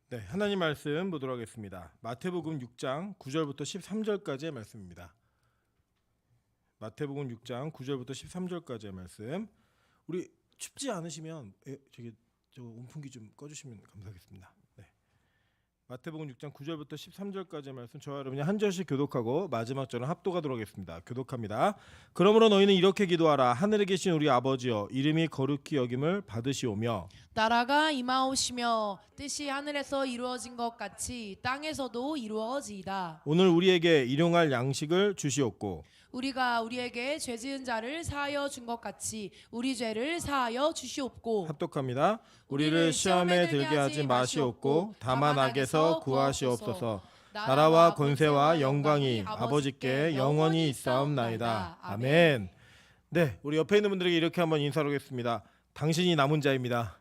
네, 하나님 말씀 보도록 하겠습니다. 마태복음 6장 9절부터 13절까지의 말씀입니다. 마태복음 6장 9절부터 13절까지의 말씀. 우리 춥지 않으시면 저 온풍기 좀 꺼주시면 감사하겠습니다. 네. 마태복음 6장 9절부터 13절까지의 말씀 저와 여러분이 한 절씩 교독하고 마지막 절은 합독하도록 하겠습니다. 교독합니다. 그러므로 너희는 이렇게 기도하라. 하늘에 계신 우리 아버지여, 이름이 거룩히 여김을 받으시오며 나라가 임하오시며 뜻이 하늘에서 이루어진 것 같이 땅에서도 이루어지이다. 오늘 우리에게 일용할 양식을 주시옵고 우리가 우리에게 죄 지은 자를 사하여 준 것 같이 우리 죄를 사하여 주시옵고 합독합니다. 우리를 시험에 들게 하지 마시옵고 다만 악에서 구하시옵소서. 나라와 권세와 영광이 아버지께 영원히 있사옵나이다. 아멘. 네, 우리 옆에 있는 분들에게 이렇게 한번 인사를 하겠습니다. 당신이 남은 자입니다.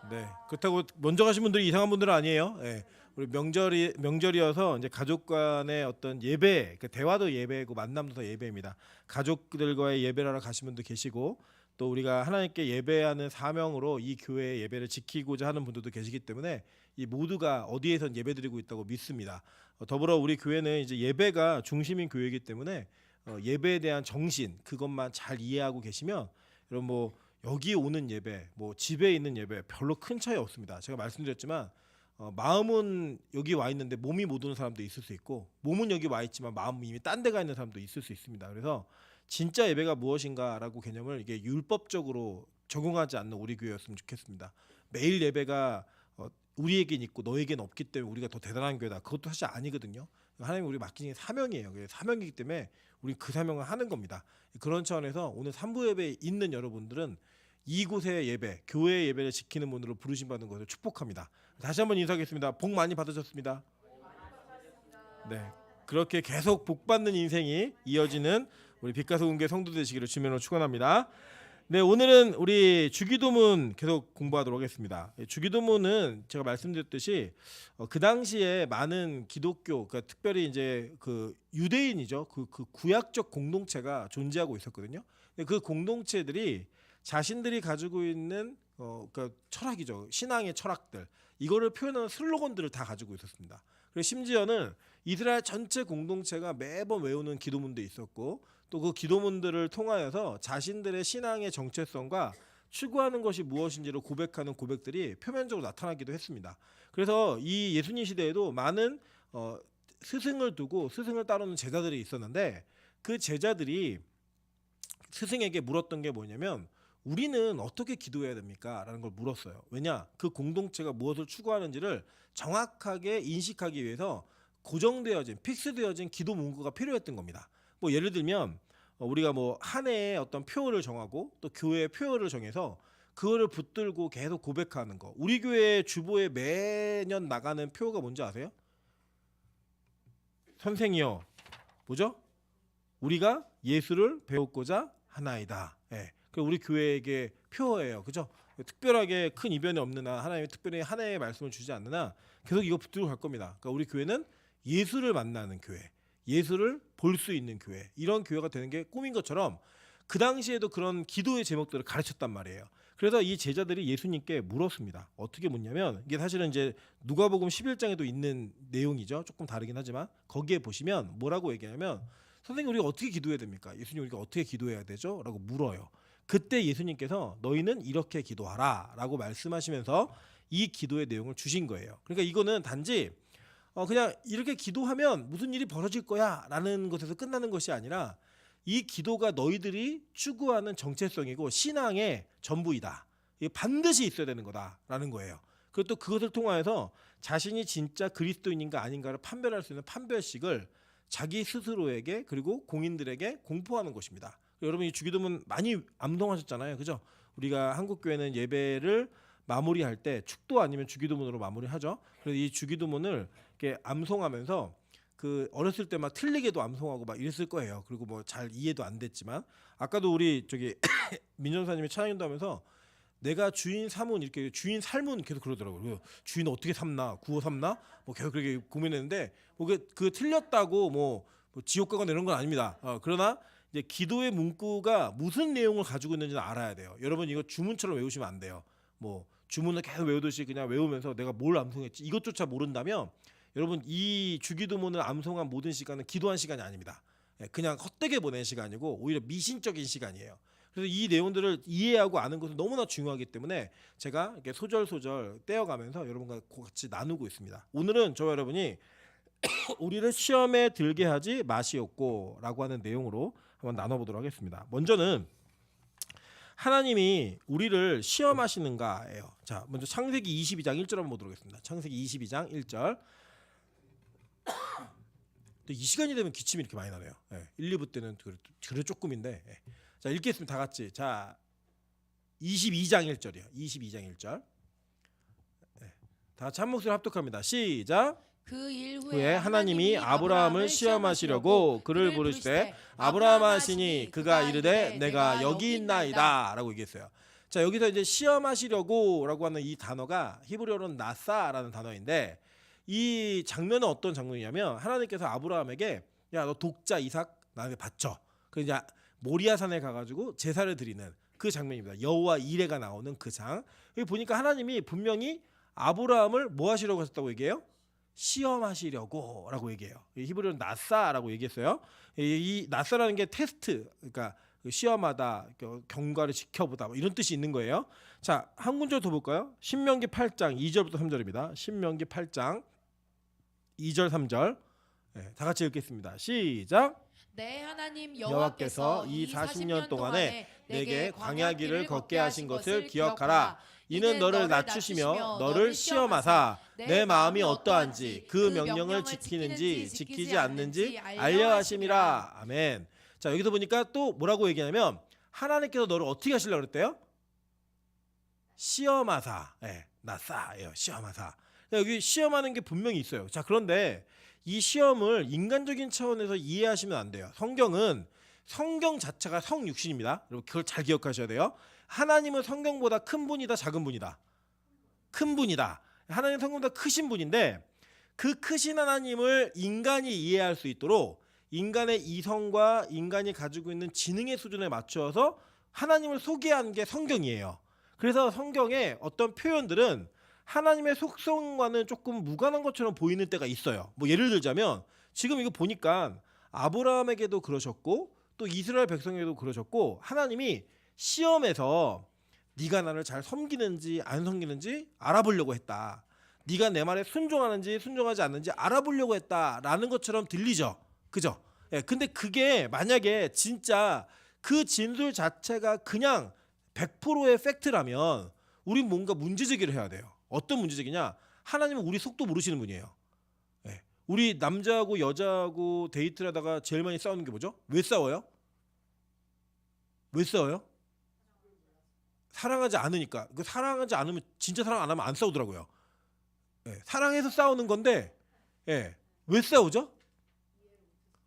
네, 그렇다고 먼저 가신 분들이 이상한 분들은 아니에요. 네, 우리 명절이어서 이제 가족 간의 어떤 예배, 그 대화도 예배고 만남도 다 예배입니다. 가족들과의 예배를 하러 가신 분도 계시고 또 우리가 하나님께 예배하는 사명으로 이 교회의 예배를 지키고자 하는 분들도 계시기 때문에 이 모두가 어디에선 예배드리고 있다고 믿습니다. 더불어 우리 교회는 이제 예배가 중심인 교회이기 때문에 예배에 대한 정신 그것만 잘 이해하고 계시면 여러분 뭐 여기 오는 예배, 뭐 집에 있는 예배 별로 큰 차이 없습니다. 제가 말씀드렸지만 마음은 여기 와 있는데 몸이 못 오는 사람도 있을 수 있고 몸은 여기 와 있지만 마음은 이미 딴 데 가 있는 사람도 있을 수 있습니다. 그래서 진짜 예배가 무엇인가라고 개념을 이게 율법적으로 적용하지 않는 우리 교회였으면 좋겠습니다. 매일 예배가 우리에겐 있고 너에겐 없기 때문에 우리가 더 대단한 교회다. 그것도 사실 아니거든요. 하나님 우리 맡긴 게 사명이에요. 사명이기 때문에 우리 그 사명을 하는 겁니다. 그런 차원에서 오늘 3부 예배에 있는 여러분들은 이곳의 예배, 교회의 예배를 지키는 분으로 부르심 받는 것을 축복합니다. 다시 한번 인사하겠습니다. 복 많이 받으셨습니다. 네, 그렇게 계속 복 받는 인생이 이어지는 우리 빛가서 공개 성도 되시기를 주님으로 축원합니다. 네, 오늘은 우리 주기도문 계속 공부하도록 하겠습니다. 주기도문은 제가 말씀드렸듯이 그 당시에 많은 기독교, 그러니까 특별히 이제 그 유대인이죠. 그 구약적 공동체가 존재하고 있었거든요. 그 공동체들이 자신들이 가지고 있는 그러니까 철학이죠. 신앙의 철학들 이거를 표현하는 슬로건들을 다 가지고 있었습니다. 그리고 심지어는 이스라엘 전체 공동체가 매번 외우는 기도문도 있었고 또 그 기도문들을 통하여서 자신들의 신앙의 정체성과 추구하는 것이 무엇인지를 고백하는 고백들이 표면적으로 나타나기도 했습니다. 그래서 이 예수님 시대에도 많은 스승을 두고 스승을 따르는 제자들이 있었는데 그 제자들이 스승에게 물었던 게 뭐냐면 우리는 어떻게 기도해야 됩니까? 라는 걸 물었어요. 왜냐? 그 공동체가 무엇을 추구하는지를 정확하게 인식하기 위해서 고정되어진 픽스되어진 기도 문구가 필요했던 겁니다. 뭐 예를 들면 우리가 뭐 한 해의 어떤 표를 정하고 또 교회의 표를 정해서 그거를 붙들고 계속 고백하는 거. 우리 교회 주보에 매년 나가는 표가 뭔지 아세요? 선생이여 뭐죠? 우리가 예수를 배웠고자 하나이다. 예. 그 우리 교회에게 표예요. 그죠? 특별하게 큰 이변이 없는 한 하나님이 특별히 한 해의 말씀을 주지 않는 한 계속 이거 붙들고 갈 겁니다. 그러니까 우리 교회는 예수를 만나는 교회. 예수를 볼 수 있는 교회 이런 교회가 되는 게 꿈인 것처럼 그 당시에도 그런 기도의 제목들을 가르쳤단 말이에요. 그래서 이 제자들이 예수님께 물었습니다. 어떻게 묻냐면 이게 사실은 이제 누가복음 11장에도 있는 내용이죠. 조금 다르긴 하지만 거기에 보시면 뭐라고 얘기하냐면 선생님 우리가 어떻게 기도해야 됩니까? 예수님 우리가 어떻게 기도해야 되죠? 라고 물어요. 그때 예수님께서 너희는 이렇게 기도하라 라고 말씀하시면서 이 기도의 내용을 주신 거예요. 그러니까 이거는 단지 그냥 이렇게 기도하면 무슨 일이 벌어질 거야 라는 것에서 끝나는 것이 아니라 이 기도가 너희들이 추구하는 정체성이고 신앙의 전부이다. 이게 반드시 있어야 되는 거다라는 거예요. 그리고 또 그것을 통하여서 자신이 진짜 그리스도인인가 아닌가를 판별할 수 있는 판별식을 자기 스스로에게 그리고 공인들에게 공포하는 것입니다. 여러분 이 주기도문 많이 암송하셨잖아요. 그죠? 우리가 한국교회는 예배를 마무리할 때 축도 아니면 주기도문으로 마무리하죠. 그래서 이 주기도문을 이렇게 암송하면서 그 어렸을 때 막 틀리게도 암송하고 막 이랬을 거예요. 그리고 뭐 잘 이해도 안 됐지만 아까도 우리 저기 민전사님이 찬양도 하면서 내가 주인 삼은 이렇게 주인 삶은 계속 그러더라고요. 주인 어떻게 삼나 구워 삼나 뭐 계속 그렇게 고민했는데 뭐 그 틀렸다고 뭐 지옥 가거나 이런 건 아닙니다. 그러나 이제 기도의 문구가 무슨 내용을 가지고 있는지는 알아야 돼요. 여러분 이거 주문처럼 외우시면 안 돼요. 뭐 주문을 계속 외우듯이 그냥 외우면서 내가 뭘 암송했지 이것조차 모른다면 여러분 이 주기도문을 암송한 모든 시간은 기도한 시간이 아닙니다. 그냥 헛되게 보낸 시간이고 오히려 미신적인 시간이에요. 그래서 이 내용들을 이해하고 아는 것은 너무나 중요하기 때문에 제가 이렇게 소절 떼어가면서 여러분과 같이 나누고 있습니다. 오늘은 저와 여러분이 우리를 시험에 들게 하지 마시옵고라고 하는 내용으로 한번 나눠보도록 하겠습니다. 먼저는 하나님이 우리를 시험하시는가예요. 자, 먼저 창세기 22장 1절 한번 보도록 하겠습니다. 창세기 22장 1절. 이 시간이 되면 기침이 이렇게 많이 나네요. 1, 2부 때는 그래 조금인데. 자, 읽겠습니다. 다 같이. 자, 22장 1절이요. 22장 1절. 다 같이 한 목소리 합독합니다. 시작. 그 일 후에 하나님이 아브라함을 시험하시려고 그를 부르시되 아브라함 하시니 그가 이르되 내가 여기 있나이다 라고 얘기했어요. 자, 여기서 이제 시험하시려고 라고 하는 이 단어가 히브리어로는 나사라는 단어인데 이 장면은 어떤 장면이냐면 하나님께서 아브라함에게 야, 너 독자 이삭 나한테 바쳐. 그 이제 모리아산에 가가지고 제사를 드리는 그 장면입니다. 여호와 이레가 나오는 그 장. 여기 보니까 하나님이 분명히 아브라함을 뭐 하시려고 하셨다고 얘기해요? 시험하시려고 라고 얘기해요. 히브리어는 나사라고 얘기했어요. 이 나사라는 게 테스트, 그러니까 시험하다, 경과를 지켜보다 뭐 이런 뜻이 있는 거예요. 자, 한 군절 더 볼까요? 신명기 8장 2절부터 3절입니다. 신명기 8장 2절 3절. 다 같이 읽겠습니다. 시작. 내 하나님 여호와께서 이 40년 동안에 내게 광야 길을 걷게 하신 것을 기억하라. 이는 너를 낮추시며 너를 시험하사 내 마음이 어떠한지 그 명령을 지키는지 지키지 않는지 알려 하심이라. 아멘. 자, 여기서 보니까 또 뭐라고 얘기하냐면 하나님께서 너를 어떻게 하시려고 그랬대요? 시험하사. 나사예요. 시험하사. 여기 시험하는 게 분명히 있어요. 자, 그런데 이 시험을 인간적인 차원에서 이해하시면 안 돼요. 성경은 성경 자체가 성육신입니다. 여러분 그걸 잘 기억하셔야 돼요. 하나님은 성경보다 큰 분이다, 작은 분이다. 큰 분이다. 하나님 성경보다 크신 분인데 그 크신 하나님을 인간이 이해할 수 있도록 인간의 이성과 인간이 가지고 있는 지능의 수준에 맞추어서 하나님을 소개한 게 성경이에요. 그래서 성경의 어떤 표현들은 하나님의 속성과는 조금 무관한 것처럼 보이는 때가 있어요. 뭐 예를 들자면 지금 이거 보니까 아브라함에게도 그러셨고 또 이스라엘 백성에게도 그러셨고 하나님이 시험에서 네가 나를 잘 섬기는지 안 섬기는지 알아보려고 했다. 네가 내 말에 순종하는지 순종하지 않는지 알아보려고 했다라는 것처럼 들리죠. 그죠? 근데 그게 만약에 진짜 그 진술 자체가 그냥 100%의 팩트라면 우린 뭔가 문제제기를 해야 돼요. 어떤 문제제기냐? 하나님은 우리 속도 모르시는 분이에요. 우리 남자하고 여자하고 데이트를 하다가 제일 많이 싸우는 게 뭐죠? 왜 싸워요? 왜 싸워요? 사랑하지 않으니까. 사랑하지 않으면 진짜 사랑 안 하면 안 싸우더라고요. 사랑해서 싸우는 건데 왜 싸우죠?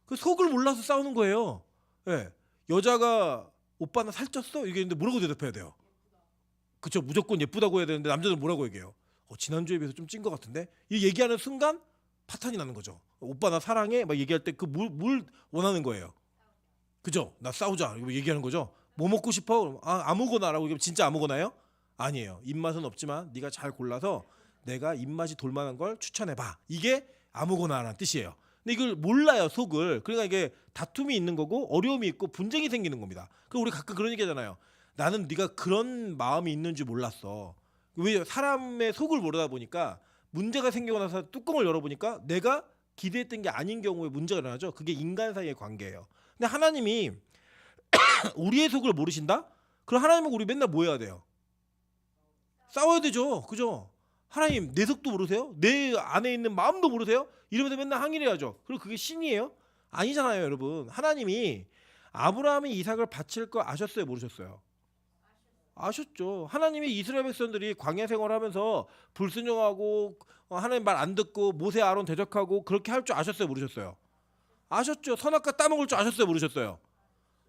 그 속을 몰라서 싸우는 거예요. 여자가 오빠 나 살쪘어? 이랬는데 뭐라고 대답해야 돼요? 그쵸, 무조건 예쁘다고 해야 되는데 남자들은 뭐라고 얘기해요? 지난주에 비해서 좀 찐 것 같은데? 이 얘기하는 순간 파탄이 나는 거죠. 오빠 나 사랑해? 막 얘기할 때 그 뭘 원하는 거예요? 그죠? 나 싸우자 이거 얘기하는 거죠. 뭐 먹고 싶어? 아무거나라고 얘기하면 진짜 아무거나요? 아니에요. 입맛은 없지만 네가 잘 골라서 내가 입맛이 돌만한 걸 추천해봐. 이게 아무거나라는 뜻이에요. 근데 이걸 몰라요, 속을. 그러니까 이게 다툼이 있는 거고 어려움이 있고 분쟁이 생기는 겁니다. 그럼 우리 가끔 그런 얘기 하잖아요. 나는 네가 그런 마음이 있는 줄 몰랐어. 왜? 사람의 속을 모르다 보니까 문제가 생기고 나서 뚜껑을 열어보니까 내가 기대했던 게 아닌 경우에 문제가 일어나죠. 그게 인간 사이의 관계예요. 근데 하나님이 우리의 속을 모르신다? 그럼 하나님은 우리 맨날 뭐 해야 돼요? 싸워야 되죠. 그죠? 하나님 내 속도 모르세요? 내 안에 있는 마음도 모르세요? 이러면서 맨날 항의를 해야죠. 그리고 그게 신이에요? 아니잖아요, 여러분. 하나님이 아브라함이 이삭을 바칠 거 아셨어요? 모르셨어요? 아셨죠. 하나님이 이스라엘 백성들이 광야 생활하면서 불순종하고 하나님 말 안 듣고 모세 아론 대적하고 그렇게 할 줄 아셨어요? 모르셨어요? 아셨죠. 선악과 따먹을 줄 아셨어요? 모르셨어요?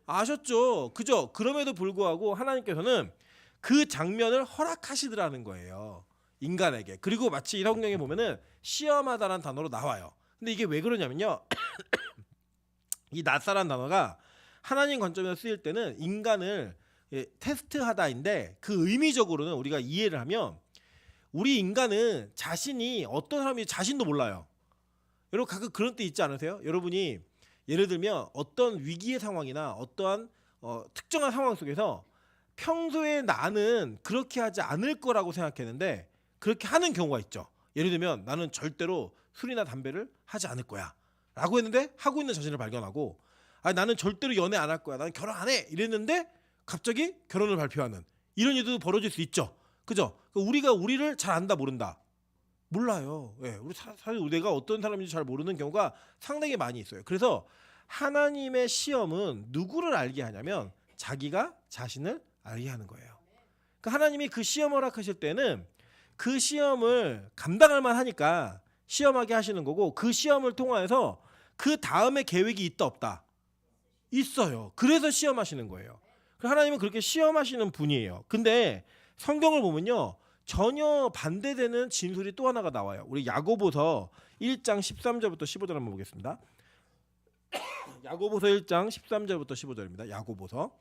아셨죠. 그죠? 그럼에도 불구하고 하나님께서는 그 장면을 허락하시더라는 거예요, 인간에게. 그리고 마치 이 성경에 보면은 시험하다라는 단어로 나와요. 근데 이게 왜 그러냐면요. 이 나사라는 단어가 하나님 관점에서 쓰일 때는 인간을 테스트하다인데 그 의미적으로는 우리가 이해를 하면 우리 인간은 자신이 어떤 사람인지 자신도 몰라요. 여러분 가끔 그런 때 있지 않으세요? 여러분이 예를 들면 어떤 위기의 상황이나 어떠한 특정한 상황 속에서 평소에 나는 그렇게 하지 않을 거라고 생각했는데 그렇게 하는 경우가 있죠. 예를 들면 나는 절대로 술이나 담배를 하지 않을 거야 라고 했는데 하고 있는 자신을 발견하고, 아니 나는 절대로 연애 안 할 거야, 나는 결혼 안 해 이랬는데 갑자기 결혼을 발표하는 이런 일도 벌어질 수 있죠. 그죠? 우리가 우리를 잘 안다 모른다? 몰라요. 예, 우리 사실 내가 어떤 사람인지 잘 모르는 경우가 상당히 많이 있어요. 그래서 하나님의 시험은 누구를 알게 하냐면 자기가 자신을 알게 하는 거예요. 그러니까 하나님이 그 시험을 허락하실 때는 그 시험을 감당할 만하니까 시험하게 하시는 거고, 그 시험을 통해서 그 다음에 계획이 있다 없다? 있어요. 그래서 시험하시는 거예요. 하나님은 그렇게 시험하시는 분이에요. 근데 성경을 보면요, 전혀 반대되는 진술이 또 하나가 나와요. 우리 야고보서 1장 13절부터 15절 한번 보겠습니다. 야고보서 1장 13절부터 15절입니다. 야고보서.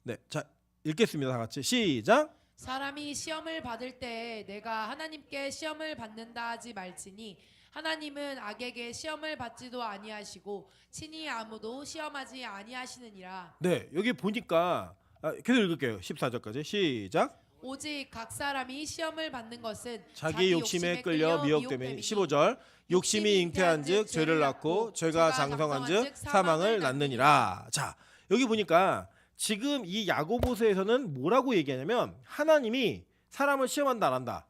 네, 자 읽겠습니다. 다 같이 시작. 사람이 시험을 받을 때 내가 하나님께 시험을 받는다 하지 말지니 하나님은 악에게 시험을 받지도 아니하시고 친히 아무도 시험하지 아니하시느니라. 네, 여기 보니까 계속 읽을게요. 14절까지 시작. 오직 각 사람이 시험을 받는 것은 자기 욕심에 끌려 미혹됨이니. 15절. 욕심이 잉태한즉 죄를 낳고 죄가 장성한즉 사망을 낳느니라. 자, 여기 보니까 지금 이 야고보서에서는 뭐라고 얘기하냐면 하나님이 사람을 시험한다 안 한다?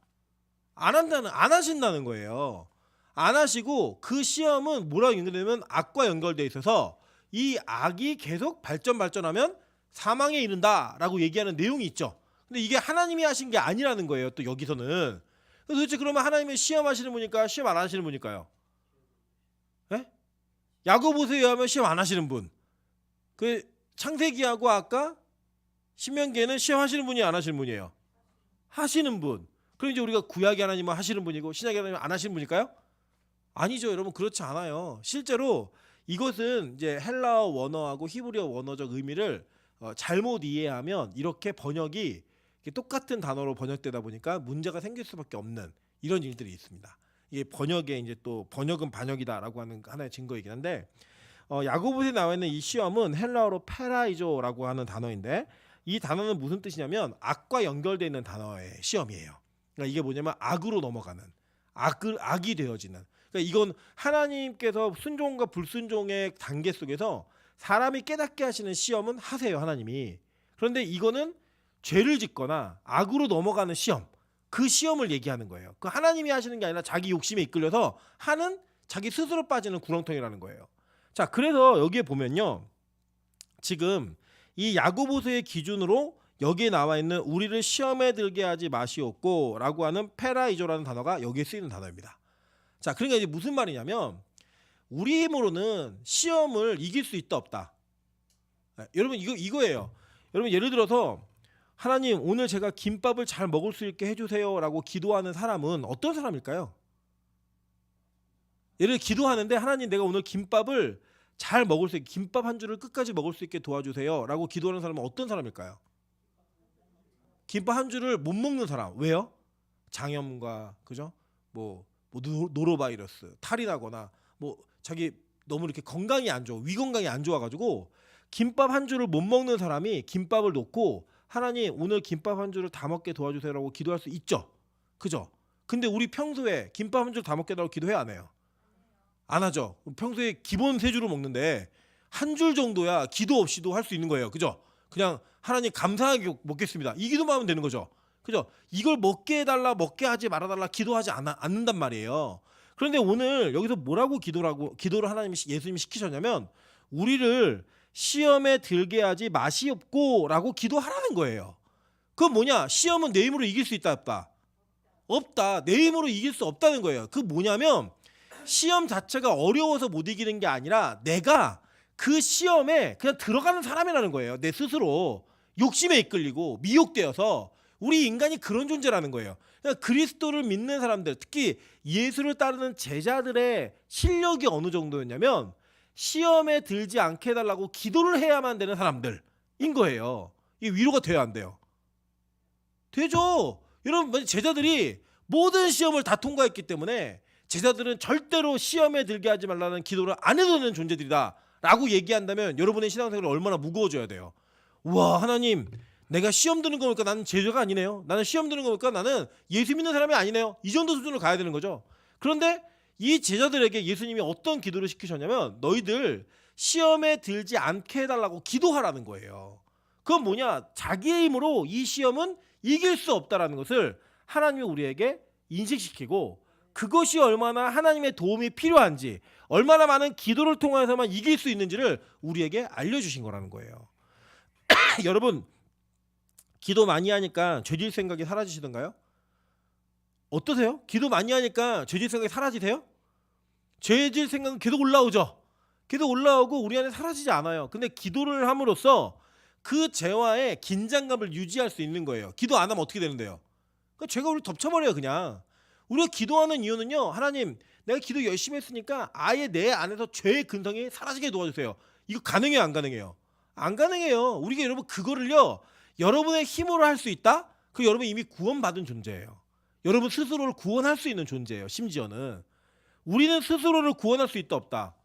안 하신다는 거예요. 안 하시고 그 시험은 뭐라고 연결되면 악과 연결돼 있어서 이 악이 계속 발전하면 사망에 이른다라고 얘기하는 내용이 있죠. 근데 이게 하나님이 하신 게 아니라는 거예요. 또 여기서는. 도대체 그러면 하나님이 시험하시는 분일까요? 시험 안 하시는 분일까요? 예? 야고보서에 의하면 시험 안 하시는 분. 그 창세기하고 아까 신명기에는 시험하시는 분이 안 하시는 분이에요? 하시는 분. 그럼 이제 우리가 구약의 하나님은 하시는 분이고 신약의 하나님은 안 하시는 분일까요? 아니죠, 여러분. 그렇지 않아요. 실제로 이것은 이제 헬라어 원어하고 히브리어 원어적 의미를 잘못 이해하면 이렇게 번역이 똑같은 단어로 번역되다 보니까 문제가 생길 수밖에 없는 이런 일들이 있습니다. 이게 번역에 이제 또 번역은 반역이다라고 하는 하나의 증거이긴 한데, 야고보서에 나와 있는 이 시험은 헬라어로 페라이조라고 하는 단어인데, 이 단어는 무슨 뜻이냐면 악과 연결되어 있는 단어의 시험이에요. 그러니까 이게 뭐냐면 악으로 넘어가는, 악이 되어지는. 그러니까 이건 하나님께서 순종과 불순종의 단계 속에서 사람이 깨닫게 하시는 시험은 하세요, 하나님이. 그런데 이거는 죄를 짓거나 악으로 넘어가는 시험, 그 시험을 얘기하는 거예요. 그 하나님이 하시는 게 아니라 자기 욕심에 이끌려서 하는, 자기 스스로 빠지는 구렁텅이라는 거예요. 자, 그래서 여기에 보면요, 지금 이 야고보서의 기준으로 여기에 나와 있는 우리를 시험에 들게 하지 마시옵고 라고 하는 페라이조라는 단어가 여기에 쓰이는 단어입니다. 자, 그러니까 이제 무슨 말이냐면 우리 힘으로는 시험을 이길 수 있다 없다. 여러분 이거예요. 여러분 예를 들어서 하나님 오늘 제가 김밥을 잘 먹을 수 있게 해주세요 라고 기도하는 사람은 어떤 사람일까요? 예를 들어 기도하는데 하나님 내가 오늘 김밥을 잘 먹을 수 있게, 김밥 한 줄을 끝까지 먹을 수 있게 도와주세요 라고 기도하는 사람은 어떤 사람일까요? 김밥 한 줄을 못 먹는 사람. 왜요? 장염과 그죠? 뭐 노로바이러스, 탈이 나거나 뭐 자기 너무 이렇게 건강이 안 좋아, 위 건강이 안 좋아가지고 김밥 한 줄을 못 먹는 사람이 김밥을 놓고 하나님 오늘 김밥 한 줄을 다 먹게 도와주세요라고 기도할 수 있죠, 그죠? 근데 우리 평소에 김밥 한 줄 다 먹게 달라고 기도해 안 해요? 안 하죠. 평소에 기본 세 줄을 먹는데 한 줄 정도야 기도 없이도 할 수 있는 거예요, 그죠? 그냥 하나님 감사하게 먹겠습니다, 이 기도만 하면 되는 거죠, 그죠? 이걸 먹게 해달라, 먹게 하지 말아달라 기도하지 않는단 말이에요. 그런데 오늘 여기서 뭐라고 기도를 하나님이, 예수님이 시키셨냐면 우리를 시험에 들게 하지 마시옵고 라고 기도하라는 거예요. 그건 뭐냐? 시험은 내 힘으로 이길 수 있다 없다? 없다. 내 힘으로 이길 수 없다는 거예요. 그 뭐냐면 시험 자체가 어려워서 못 이기는 게 아니라 내가 그 시험에 그냥 들어가는 사람이라는 거예요. 내 스스로 욕심에 이끌리고 미혹되어서. 우리 인간이 그런 존재라는 거예요. 그러니까 그리스도를 믿는 사람들, 특히 예수를 따르는 제자들의 실력이 어느 정도였냐면 시험에 들지 않게 해달라고 기도를 해야만 되는 사람들인 거예요. 이게 위로가 돼야 안 돼요? 되죠. 여러분 제자들이 모든 시험을 다 통과했기 때문에 제자들은 절대로 시험에 들게 하지 말라는 기도를 안 해도 되는 존재들이다 라고 얘기한다면 여러분의 신앙생활이 얼마나 무거워져야 돼요. 우와, 하나님, 내가 시험 드는 거 보니까 나는 제자가 아니네요. 나는 시험 드는 거 보니까 나는 예수 믿는 사람이 아니네요. 이 정도 수준으로 가야 되는 거죠. 그런데 이 제자들에게 예수님이 어떤 기도를 시키셨냐면 너희들 시험에 들지 않게 해달라고 기도하라는 거예요. 그건 뭐냐? 자기의 힘으로 이 시험은 이길 수 없다라는 것을 하나님이 우리에게 인식시키고, 그것이 얼마나 하나님의 도움이 필요한지, 얼마나 많은 기도를 통해서만 이길 수 있는지를 우리에게 알려주신 거라는 거예요. 여러분, 기도 많이 하니까 죄질 생각이 사라지시던가요? 어떠세요? 기도 많이 하니까 죄질 생각이 사라지세요? 죄질 생각은 계속 올라오죠. 계속 올라오고 우리 안에 사라지지 않아요. 근데 기도를 함으로써 그 죄와의 긴장감을 유지할 수 있는 거예요. 기도 안 하면 어떻게 되는데요? 그러니까 죄가 우리를 덮쳐버려요. 그냥. 우리가 기도하는 이유는요, 하나님, 내가 기도 열심히 했으니까 아예 내 안에서 죄의 근성이 사라지게 도와주세요. 이거 가능해요, 안 가능해요? 안 가능해요. 우리가 여러분 그거를요, 여러분의 힘으로 할 수 있다? 그 여러분 이미 구원받은 존재예요. 여러분 스스로를 구원할 수 있는 존재예요. 심지어는 우리는 스스로를 구원할 수 있다 없다?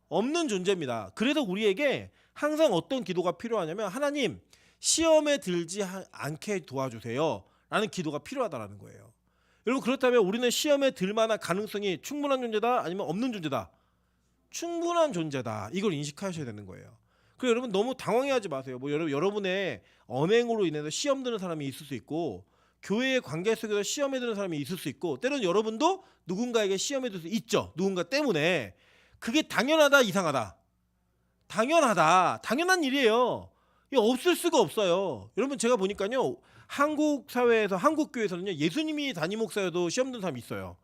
없는 존재입니다. 그래서 우리에게 항상 어떤 기도가 필요하냐면, 하나님, 시험에 들지 않게 도와주세요 라는 기도가 필요하다라는 거예요. 여러분, 그렇다면 우리는 시험에 들 만한 가능성이 충분한 존재다 아니면 없는 존재다? 충분한 존재다. 이걸 인식하셔야 되는 거예요. 그리고 여러분 너무 당황해하지 마세요. 뭐 여러분의 언행으로 인해서 시험 드는 사람이 있을 수 있고, 교회의 관계 속에서 시험에 드는 사람이 있을 수 있고, 때로는 여러분도 누군가에게 시험에 들 수 있죠. 누군가 때문에. 그게 당연하다, 이상하다? 당연하다. 당연한 일이에요. 이게 없을 수가 없어요. 여러분, 제가 보니까요, 한국 사회에서, 한국 교회에서는요, 예수님이 담임 목사여도 시험 드는 사람이 있어요.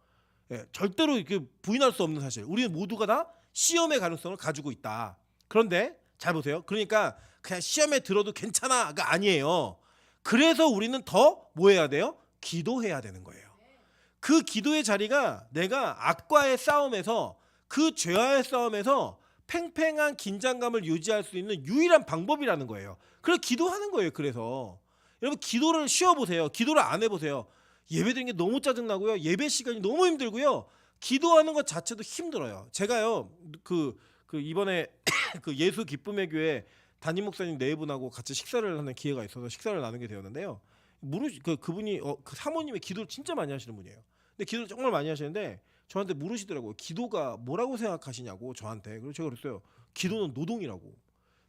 예, 절대로 이렇게 부인할 수 없는 사실. 우리는 모두가 다 시험의 가능성을 가지고 있다. 그런데 잘 보세요. 그러니까 그냥 시험에 들어도 괜찮아가 아니에요. 그래서 우리는 더 뭐 해야 돼요? 기도해야 되는 거예요. 그 기도의 자리가 내가 악과의 싸움에서, 그 죄와의 싸움에서 팽팽한 긴장감을 유지할 수 있는 유일한 방법이라는 거예요. 그래서 기도하는 거예요. 그래서 여러분, 기도를 쉬어보세요. 기도를 안 해보세요. 예배 드리는 게 너무 짜증나고요. 예배 시간이 너무 힘들고요. 기도하는 것 자체도 힘들어요. 제가요, 이번에 그 예수 기쁨의 교회 담임 목사님 네 분하고 같이 식사를 하는 기회가 있어서 식사를 나누게 되었는데요. 그분이 그 사모님의 기도를 진짜 많이 하시는 분이에요. 근데 기도를 정말 많이 하시는데 저한테 물으시더라고요. 기도가 뭐라고 생각하시냐고, 저한테. 그래서 제가 그랬어요. 기도는 노동이라고.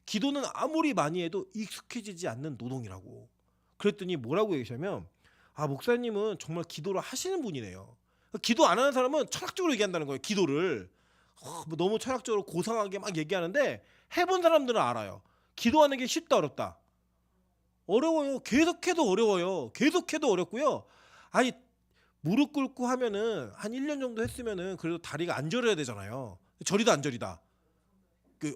기도는 아무리 많이 해도 익숙해지지 않는 노동이라고. 그랬더니 뭐라고 얘기하냐면, 아, 목사님은 정말 기도를 하시는 분이네요. 기도 안 하는 사람은 철학적으로 얘기한다는 거예요. 기도를 뭐 너무 철학적으로 고상하게 막 얘기하는데, 해본 사람들은 알아요. 기도하는 게 쉽다 어렵다? 어려워요. 계속해도 어려워요. 계속해도 어렵고요. 아니, 무릎 꿇고 하면은 한 1년 정도 했으면은 그래도 다리가 안 저려야 되잖아요. 저리다 안 저리다.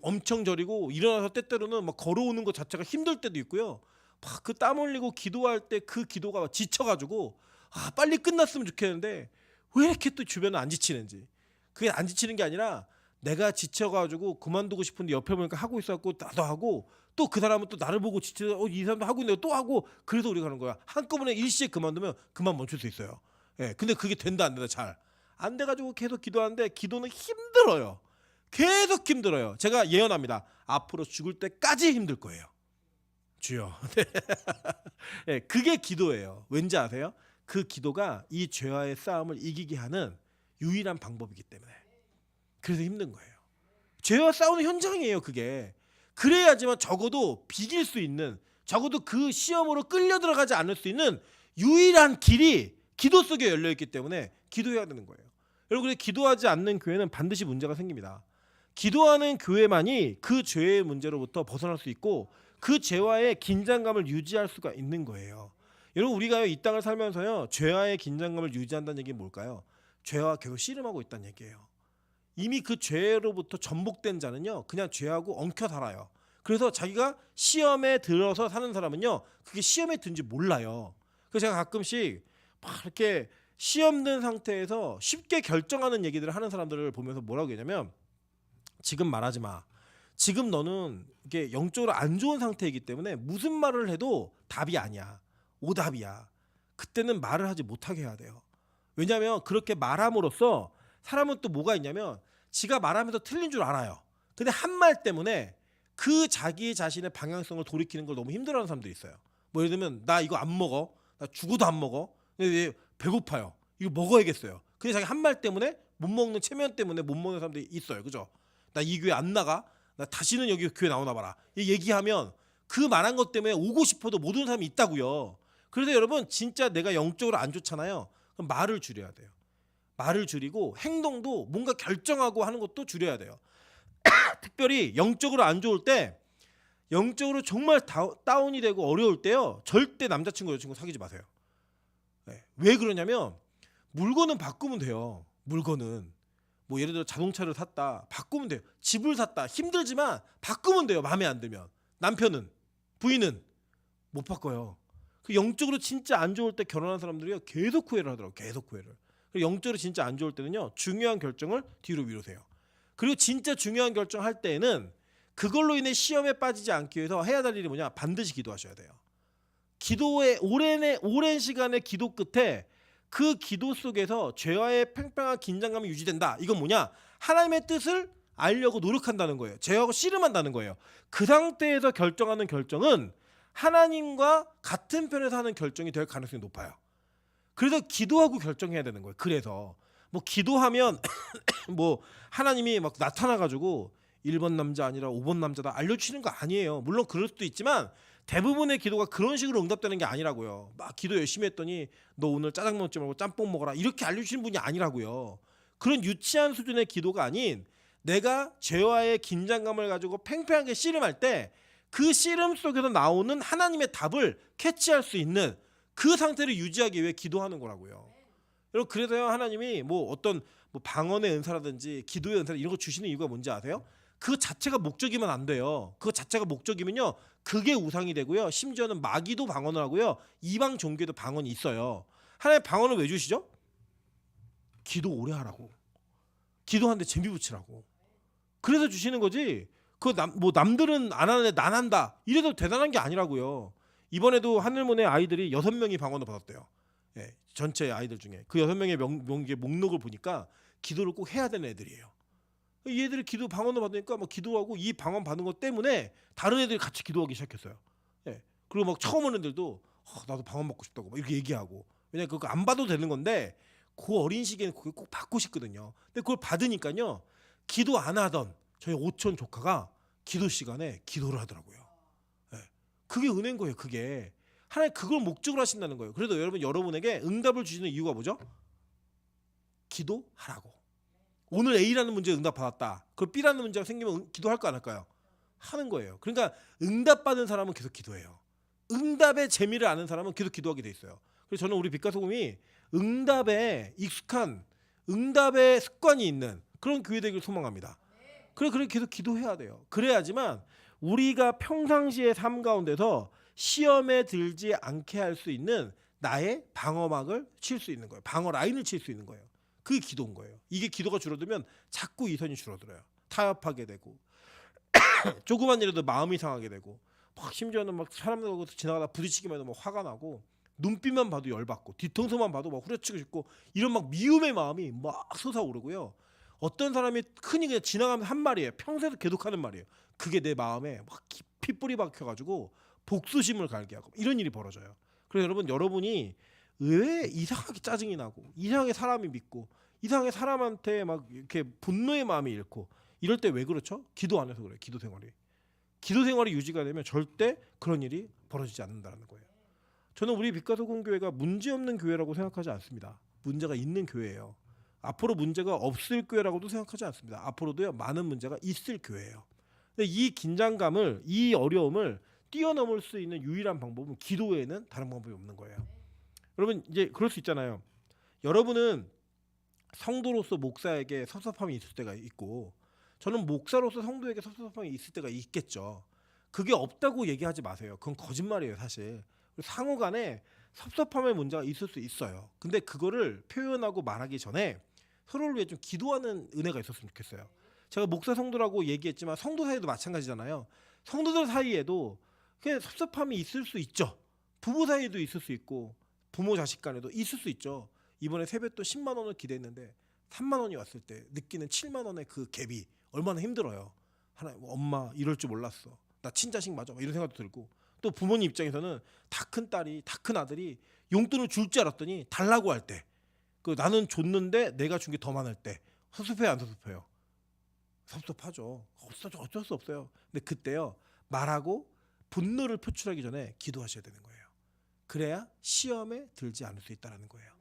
엄청 저리고 일어나서 때때로는 막 걸어오는 것 자체가 힘들 때도 있고요. 막 그 땀 흘리고 기도할 때 그 기도가 지쳐가지고, 아, 빨리 끝났으면 좋겠는데 왜 이렇게 또 주변은 안 지치는지. 그게 안 지치는 게 아니라 내가 지쳐가지고 그만두고 싶은데 옆에 보니까 하고 있어갖고 나도 하고, 또 그 사람은 또 나를 보고 지쳐, 이 사람도 하고 있는데 또 하고, 그래서 우리가 하는 거야. 한꺼번에 일시에 그만두면 그만 멈출 수 있어요. 예, 근데 그게 된다 안 된다? 잘 안 돼가지고 계속 기도하는데, 기도는 힘들어요. 계속 힘들어요. 제가 예언합니다. 앞으로 죽을 때까지 힘들 거예요. 주여. 예, 그게 기도예요. 왠지 아세요? 그 기도가 이 죄와의 싸움을 이기게 하는 유일한 방법이기 때문에. 그래서 힘든 거예요. 죄와 싸우는 현장이에요, 그게. 그래야지만 적어도 비길 수 있는, 적어도 그 시험으로 끌려 들어가지 않을 수 있는 유일한 길이 기도 속에 열려 있기 때문에 기도해야 되는 거예요. 여러분, 기도하지 않는 교회는 반드시 문제가 생깁니다. 기도하는 교회만이 그 죄의 문제로부터 벗어날 수 있고, 그 죄와의 긴장감을 유지할 수가 있는 거예요. 여러분, 우리가 이 땅을 살면서요, 죄와의 긴장감을 유지한다는 얘기는 뭘까요? 죄와 계속 씨름하고 있다는 얘기예요. 이미 그 죄로부터 전복된 자는요, 그냥 죄하고 엉켜 살아요. 그래서 자기가 시험에 들어서 사는 사람은요, 그게 시험에 든지 몰라요. 그래서 제가 가끔씩 막 이렇게 시험 든 상태에서 쉽게 결정하는 얘기들을 하는 사람들을 보면서 뭐라고 하냐면, 지금 말하지 마. 지금 너는 이게 영적으로 안 좋은 상태이기 때문에 무슨 말을 해도 답이 아니야. 오답이야. 그때는 말을 하지 못하게 해야 돼요. 왜냐하면 그렇게 말함으로써 사람은 또 뭐가 있냐면 지가 말하면서 틀린 줄 알아요. 근데 한 말 때문에 그 자기 자신의 방향성을 돌이키는 걸 너무 힘들어하는 사람들이 있어요. 뭐 예를 들면 나 이거 안 먹어. 나 죽어도 안 먹어. 근데 배고파요. 이거 먹어야겠어요. 근데 자기 한 말 때문에 못 먹는 체면 때문에 못 먹는 사람들이 있어요. 그죠? 나 이 교회 안 나가. 나 다시는 여기 교회 나오나 봐라. 이 얘기하면 그 말한 것 때문에 오고 싶어도 못 오는 사람이 있다고요. 그래서 여러분 진짜 내가 영적으로 안 좋잖아요. 그럼 말을 줄여야 돼요. 말을 줄이고 행동도 뭔가 결정하고 하는 것도 줄여야 돼요. 특별히 영적으로 안 좋을 때, 영적으로 정말 다운이 되고 어려울 때요, 절대 남자친구 여자친구 사귀지 마세요. 네. 왜 그러냐면 물건은 바꾸면 돼요. 물건은 뭐 예를 들어 자동차를 샀다, 바꾸면 돼요. 집을 샀다, 힘들지만 바꾸면 돼요. 마음에 안 들면. 남편은, 부인은 못 바꿔요. 그 영적으로 진짜 안 좋을 때 결혼한 사람들이요 계속 후회를 하더라고요. 계속 후회를. 영적으로 진짜 안 좋을 때는요 중요한 결정을 뒤로 미루세요. 그리고 진짜 중요한 결정할 때에는 그걸로 인해 시험에 빠지지 않기 위해서 해야 될 일이 뭐냐? 반드시 기도하셔야 돼요. 기도의 오랜 시간의 기도 끝에 그 기도 속에서 죄와의 팽팽한 긴장감이 유지된다. 이건 뭐냐? 하나님의 뜻을 알려고 노력한다는 거예요. 죄하고 씨름한다는 거예요. 그 상태에서 결정하는 결정은 하나님과 같은 편에서 하는 결정이 될 가능성이 높아요. 그래서 기도하고 결정해야 되는 거예요. 그래서 뭐 기도하면 뭐 하나님이 막 나타나가지고 1번 남자 아니라 5번 남자다 알려주시는 거 아니에요. 물론 그럴 수도 있지만 대부분의 기도가 그런 식으로 응답되는 게 아니라고요. 막 기도 열심히 했더니 너 오늘 짜장 먹지 말고 짬뽕 먹어라 이렇게 알려주시는 분이 아니라고요. 그런 유치한 수준의 기도가 아닌 내가 죄와의 긴장감을 가지고 팽팽하게 씨름할 때 그 씨름 속에서 나오는 하나님의 답을 캐치할 수 있는 그 상태를 유지하기 위해 기도하는 거라고요. 여러분 그래서요 하나님이 뭐 어떤 뭐 방언의 은사라든지 기도의 은사 이런 거 주시는 이유가 뭔지 아세요? 그 자체가 목적이면 안 돼요. 그 자체가 목적이면요 그게 우상이 되고요. 심지어는 마귀도 방언을 하고요. 이방 종교도 방언이 있어요. 하나님 방언을 왜 주시죠? 기도 오래 하라고. 기도하는데 재미 붙이라고. 그래서 주시는 거지. 뭐 남들은 안 하는데 난 한다. 이래도 대단한 게 아니라고요. 이번에도 하늘문의 아이들이 6명이 방언을 받았대요. 예, 전체 아이들 중에 그 6명의 목록을 보니까 기도를 꼭 해야 되는 애들이에요. 이 애들이 기도 방언을 받으니까 막 기도하고 이 방언 받은 것 때문에 다른 애들이 같이 기도하기 시작했어요. 예, 그리고 막 처음 오는 애들도 나도 방언 받고 싶다고 막 이렇게 얘기하고. 왜냐면 그거 안 받아도 되는 건데 그 어린 시기에는 그걸 꼭 받고 싶거든요. 근데 그걸 받으니까요 기도 안 하던 저희 오촌 조카가 기도 시간에 기도를 하더라고요. 예, 그게 은혜인 거예요. 그게 하나님 그걸 목적으로 하신다는 거예요. 그래도 여러분에게 응답을 주시는 이유가 뭐죠? 기도하라고. 오늘 A라는 문제에 응답 받았다. 그걸 B라는 문제가 생기면 기도할까 안 할까요? 하는 거예요. 그러니까 응답받은 사람은 계속 기도해요. 응답의 재미를 아는 사람은 계속 기도하게 돼 있어요. 그래서 저는 우리 빛과 소금이 응답에 익숙한 응답의 습관이 있는 그런 교회 되기를 소망합니다. 그래 계속 기도해야 돼요. 그래야지만 우리가 평상시의 삶 가운데서 시험에 들지 않게 할 수 있는 나의 방어막을 칠 수 있는 거예요. 방어 라인을 칠 수 있는 거예요. 그게 기도인 거예요. 이게 기도가 줄어들면 자꾸 이선이 줄어들어요. 타협하게 되고 조그만 일에도 마음이 상하게 되고 막 심지어는 막 사람들하고 지나가다 부딪히기만 해도 막 화가 나고 눈빛만 봐도 열받고 뒤통수만 봐도 막 후려치고 싶고 이런 막 미움의 마음이 막 솟아오르고요. 어떤 사람이 흔히 그냥 지나가면 한 말이에요. 평소에도 계속 하는 말이에요. 그게 내 마음에 막 깊이 뿌리 박혀가지고 복수심을 갈게 하고 이런 일이 벌어져요. 그래서 여러분이 왜 이상하게 짜증이 나고 이상하게 사람이 믿고 이상하게 사람한테 막 이렇게 분노의 마음이 잃고 이럴 때 왜 그렇죠? 기도 안 해서 그래요. 기도 생활이 유지가 되면 절대 그런 일이 벌어지지 않는다는 거예요. 저는 우리 빛과 소금 교회가 문제없는 교회라고 생각하지 않습니다. 문제가 있는 교회예요. 앞으로 문제가 없을 교회라고도 생각하지 않습니다. 앞으로도요 많은 문제가 있을 교회예요. 근데 이 긴장감을 이 어려움을 뛰어넘을 수 있는 유일한 방법은 기도 외에는 다른 방법이 없는 거예요. 여러분 이제 그럴 수 있잖아요. 여러분은 성도로서 목사에게 섭섭함이 있을 때가 있고 저는 목사로서 성도에게 섭섭함이 있을 때가 있겠죠. 그게 없다고 얘기하지 마세요. 그건 거짓말이에요 사실. 상호간에 섭섭함의 문제가 있을 수 있어요. 근데 그거를 표현하고 말하기 전에 서로를 위해 좀 기도하는 은혜가 있었으면 좋겠어요. 제가 목사 성도라고 얘기했지만 성도 사이도 마찬가지잖아요. 성도들 사이에도 그냥 섭섭함이 있을 수 있죠. 부부 사이에도 있을 수 있고 부모 자식 간에도 있을 수 있죠. 이번에 세뱃돈 10만 원을 기대했는데 3만 원이 왔을 때 느끼는 7만 원의 그 갭이 얼마나 힘들어요. 하나 엄마 이럴 줄 몰랐어. 나 친자식 맞아. 이런 생각도 들고 또 부모님 입장에서는 다 큰 딸이 다 큰 아들이 용돈을 줄 줄 알았더니 달라고 할 때 그 나는 줬는데 내가 준 게 더 많을 때 섭섭해요 안 섭섭해요? 섭섭하죠. 어쩔 수 없어요. 근데 그때요 말하고 분노를 표출하기 전에 기도하셔야 되는 거예요. 그래야 시험에 들지 않을 수 있다는 거예요.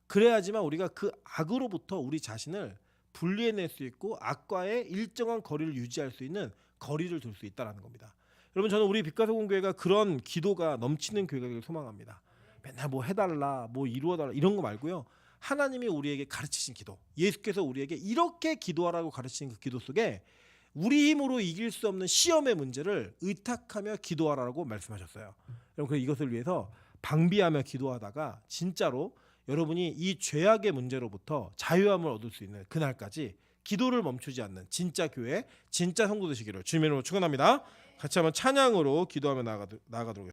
그래야지만 우리가 그 악으로부터 우리 자신을 분리해낼 수 있고 악과의 일정한 거리를 유지할 수 있는 거리를 둘 수 있다는 겁니다. 여러분 저는 우리 빛과소금교회가 그런 기도가 넘치는 교회가 되길 소망합니다. 맨날 뭐 해달라 뭐 이루어달라 이런 거 말고요. 하나님이 우리에게 가르치신 기도, 예수께서 우리에게 이렇게 기도하라고 가르치신 그 기도 속에 우리 힘으로 이길 수 없는 시험의 문제를 의탁하며 기도하라고 말씀하셨어요. 여러분 이것을 위해서 방비하며 기도하다가 진짜로 여러분이 이 죄악의 문제로부터 자유함을 얻을 수 있는 그날까지 기도를 멈추지 않는 진짜 교회, 진짜 성도 되시기를 주님의 이름으로 축원합니다. 같이 한번 찬양으로 기도하며 나아가도록 하겠습니다.